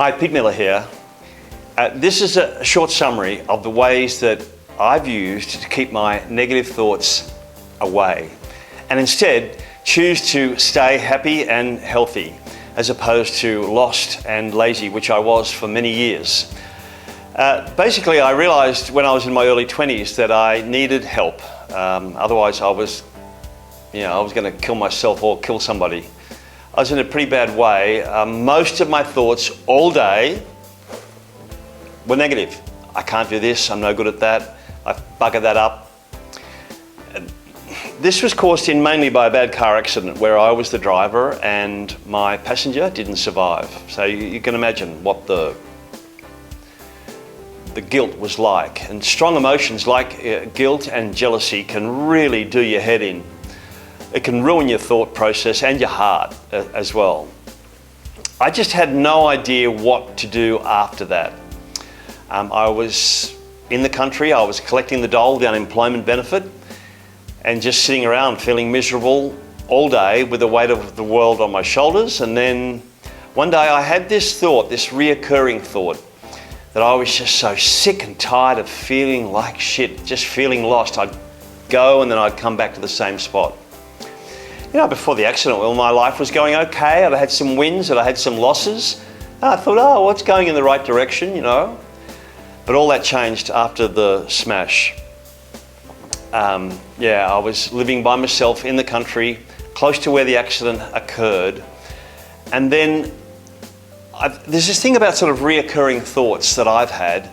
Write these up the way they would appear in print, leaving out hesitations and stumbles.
Hi, Pete Miller here. This is a short summary of the ways that I've used to keep my negative thoughts away and instead choose to stay happy and healthy as opposed to lost and lazy, which I was for many years. Basically, I realized when I was in my early 20s that I needed help. Otherwise, I was going to kill myself or kill somebody. I was in a pretty bad way. Most of my thoughts all day were negative. I can't do this, I'm no good at that, I've buggered that up. This was caused in mainly by a bad car accident where I was the driver and my passenger didn't survive. So you can imagine what the guilt was like. And strong emotions like guilt and jealousy can really do your head in. It can ruin your thought process and your heart as well. I just had no idea what to do after that. I was in the country, I was collecting the dole, the unemployment benefit, and just sitting around feeling miserable all day with the weight of the world on my shoulders. And then one day I had this thought, this reoccurring thought, that I was just so sick and tired of feeling like shit, just feeling lost. I'd go and then I'd come back to the same spot. You know, before the accident, well, my life was going okay. I'd had some wins, I'd had some losses. And I thought, oh, well, it's going in the right direction, you know. But all that changed after the smash. I was living by myself in the country, close to where the accident occurred. And then there's this thing about sort of reoccurring thoughts that I've had.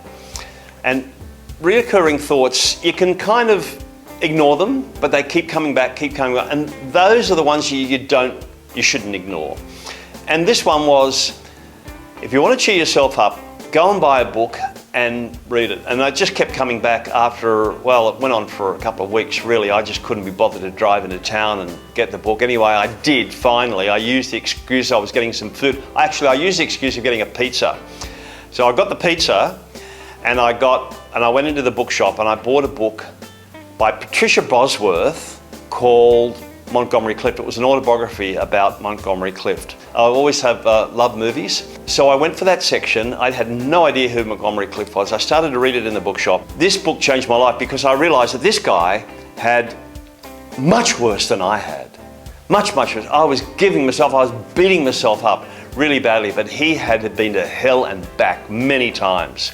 And reoccurring thoughts, you can kind of ignore them, but they keep coming back. And those are the ones you shouldn't ignore. And this one was, if you want to cheer yourself up, go and buy a book and read it. And I just kept coming back after, well, it went on for a couple of weeks really. I just couldn't be bothered to drive into town and get the book. Anyway, I did finally. I used the excuse I was getting some food. I used the excuse of getting a pizza. So I got the pizza and I went into the bookshop and I bought a book by Patricia Bosworth called Montgomery Clift. It was an autobiography about Montgomery Clift. I always have loved movies. So I went for that section. I had no idea who Montgomery Clift was. I started to read it in the bookshop. This book changed my life because I realized that this guy had much worse than I had. Much worse. I was beating myself up really badly, but he had been to hell and back many times.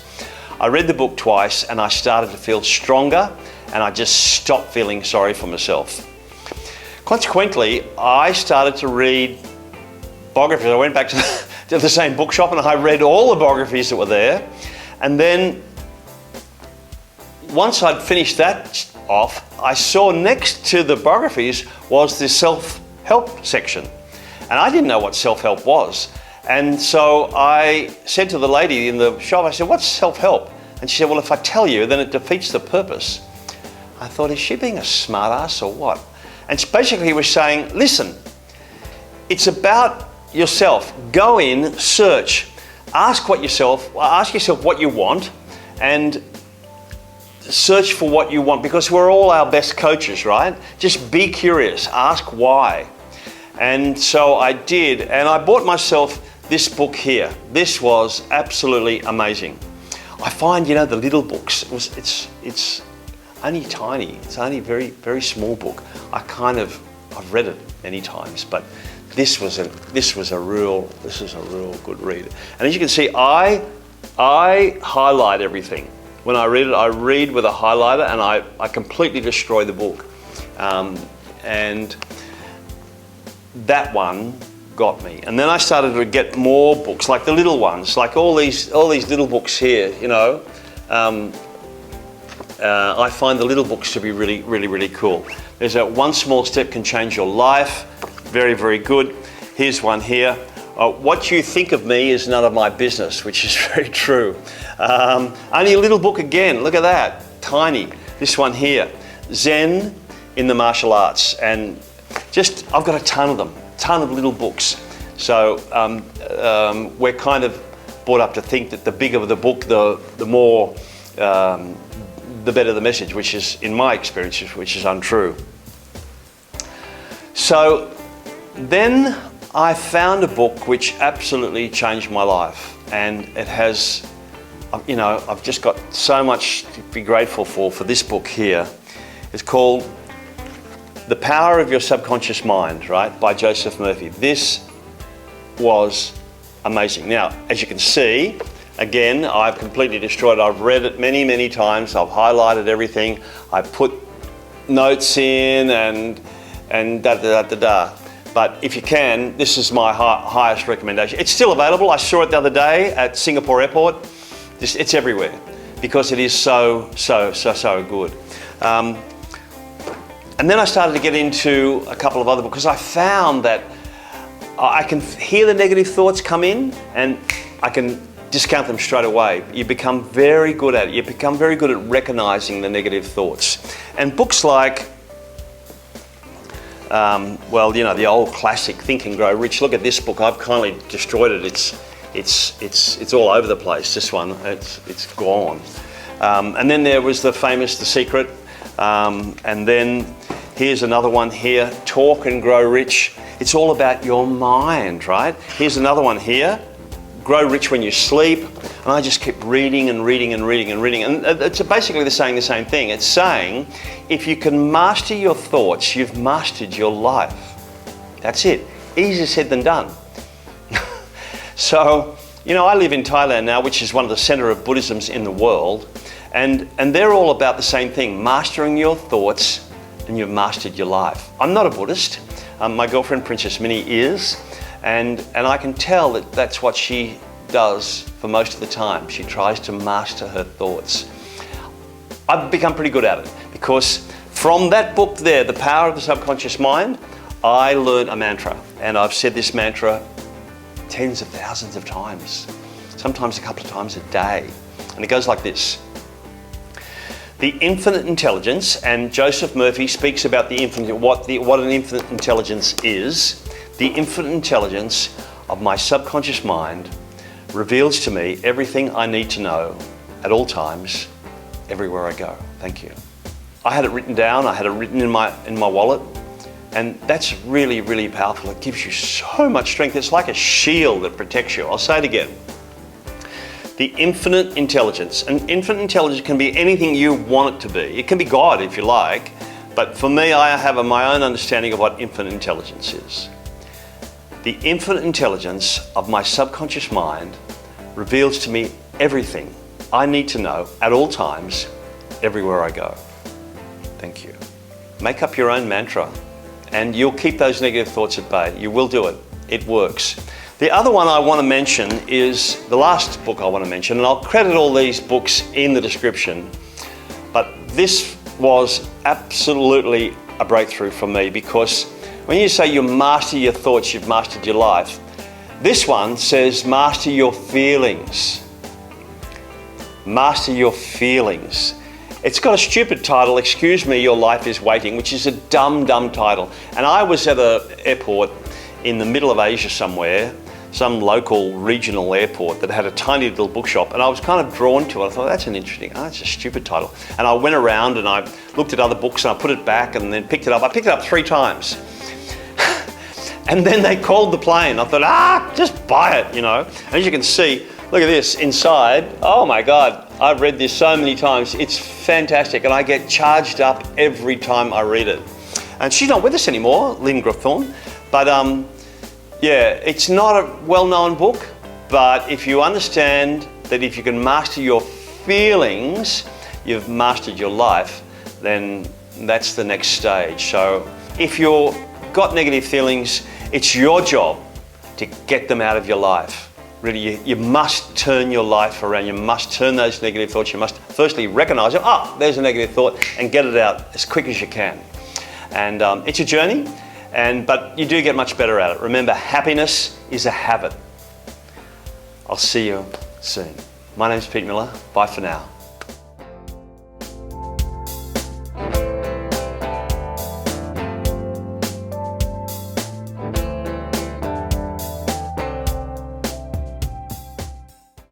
I read the book twice and I started to feel stronger and I just stopped feeling sorry for myself. Consequently, I started to read biographies. I went back to the same bookshop and I read all the biographies that were there. And then once I'd finished that off, I saw next to the biographies was the self-help section. And I didn't know what self-help was. And so I said to the lady in the shop, I said, what's self-help? And she said, well, if I tell you, then it defeats the purpose. I thought, is she being a smartass or what? And basically he was saying, listen, it's about yourself. Go in, search, ask yourself what you want and search for what you want, because we're all our best coaches, right? Just be curious, ask why. And so I did, and I bought myself this book here. This was absolutely amazing. I find, the little books, it's only tiny. It's only a very, very small book. I've read it many times, but this was a real good read. And as you can see, I highlight everything. When I read it, I read with a highlighter and I completely destroy the book. And that one got me. And then I started to get more books, like the little ones, like all these little books here, I find the little books to be really, really, really cool. There's a one small step can change your life. Very, very good. Here's one here. What you think of me is none of my business, which is very true. Only a little book again. Look at that. Tiny. This one here. Zen in the martial arts. And I've got a ton of them. Ton of little books. So we're kind of brought up to think that the bigger the book, the more the better the message, which is, in my experience, which is untrue. So then I found a book which absolutely changed my life, and it has, you know, I've just got so much to be grateful for this book here. It's called The Power of Your Subconscious Mind, right, by Joseph Murphy. This was amazing. Now, as you can see, again, I've completely destroyed it. I've read it many, many times. I've highlighted everything. I've put notes in and da-da-da-da-da. But if you can, this is my highest recommendation. It's still available. I saw it the other day at Singapore Airport. It's everywhere because it is so good. And then I started to get into a couple of other books because I found that I can hear the negative thoughts come in and I can discount them straight away. You become very good at it. You become very good at recognizing the negative thoughts. And books like, well, you know, the old classic Think and Grow Rich. Look at this book. I've kindly destroyed it. It's all over the place. This one, it's gone. And then there was the famous The Secret. And then here's another one here, Talk and Grow Rich. It's all about your mind, right? Here's another one here, Grow Rich When You Sleep. And I just keep reading and reading and reading and reading. And it's basically saying the same thing. It's saying, if you can master your thoughts, you've mastered your life. That's it. Easier said than done. So, you know, I live in Thailand now, which is one of the center of Buddhisms in the world. And they're all about the same thing, mastering your thoughts and you've mastered your life. I'm not a Buddhist. My girlfriend, Princess Minnie, is. And I can tell that that's what she does for most of the time. She tries to master her thoughts. I've become pretty good at it because from that book there, The Power of the Subconscious Mind, I learned a mantra. And I've said this mantra tens of thousands of times, sometimes a couple of times a day. And it goes like this. The infinite intelligence, and Joseph Murphy speaks about the infinite, what an infinite intelligence is. The infinite intelligence of my subconscious mind reveals to me everything I need to know at all times, everywhere I go. Thank you. I had it written down, I had it written in my wallet, and that's really, really powerful. It gives you so much strength. It's like a shield that protects you. I'll say it again. The infinite intelligence. And infinite intelligence can be anything you want it to be. It can be God if you like, but for me, I have my own understanding of what infinite intelligence is. The infinite intelligence of my subconscious mind reveals to me everything I need to know at all times, everywhere I go. Thank you. Make up your own mantra and you'll keep those negative thoughts at bay. You will do it. It works. The other one I want to mention is the last book I want to mention, and I'll credit all these books in the description, but this was absolutely a breakthrough for me because when you say you master your thoughts, you've mastered your life, this one says master your feelings. Master your feelings. It's got a stupid title, Excuse Me, Your Life is Waiting, which is a dumb title. And I was at an airport in the middle of Asia somewhere, some local regional airport that had a tiny little bookshop, and I was kind of drawn to it. I thought, that's an interesting, that's a stupid title. And I went around and I looked at other books and I put it back and then picked it up. I picked it up 3 times. And then they called the plane. I thought, just buy it, you know. And as you can see, look at this inside. Oh my God, I've read this so many times. It's fantastic, and I get charged up every time I read it. And she's not with us anymore, Lynn Grabhorn, but yeah, it's not a well-known book, but if you understand that if you can master your feelings, you've mastered your life, then that's the next stage. So if you've got negative feelings, it's your job to get them out of your life. Really, you must turn your life around. You must turn those negative thoughts. You must firstly recognize it. There's a negative thought, and get it out as quick as you can. And it's a journey. But you do get much better at it. Remember, happiness is a habit. I'll see you soon. My name's Pete Miller. Bye for now.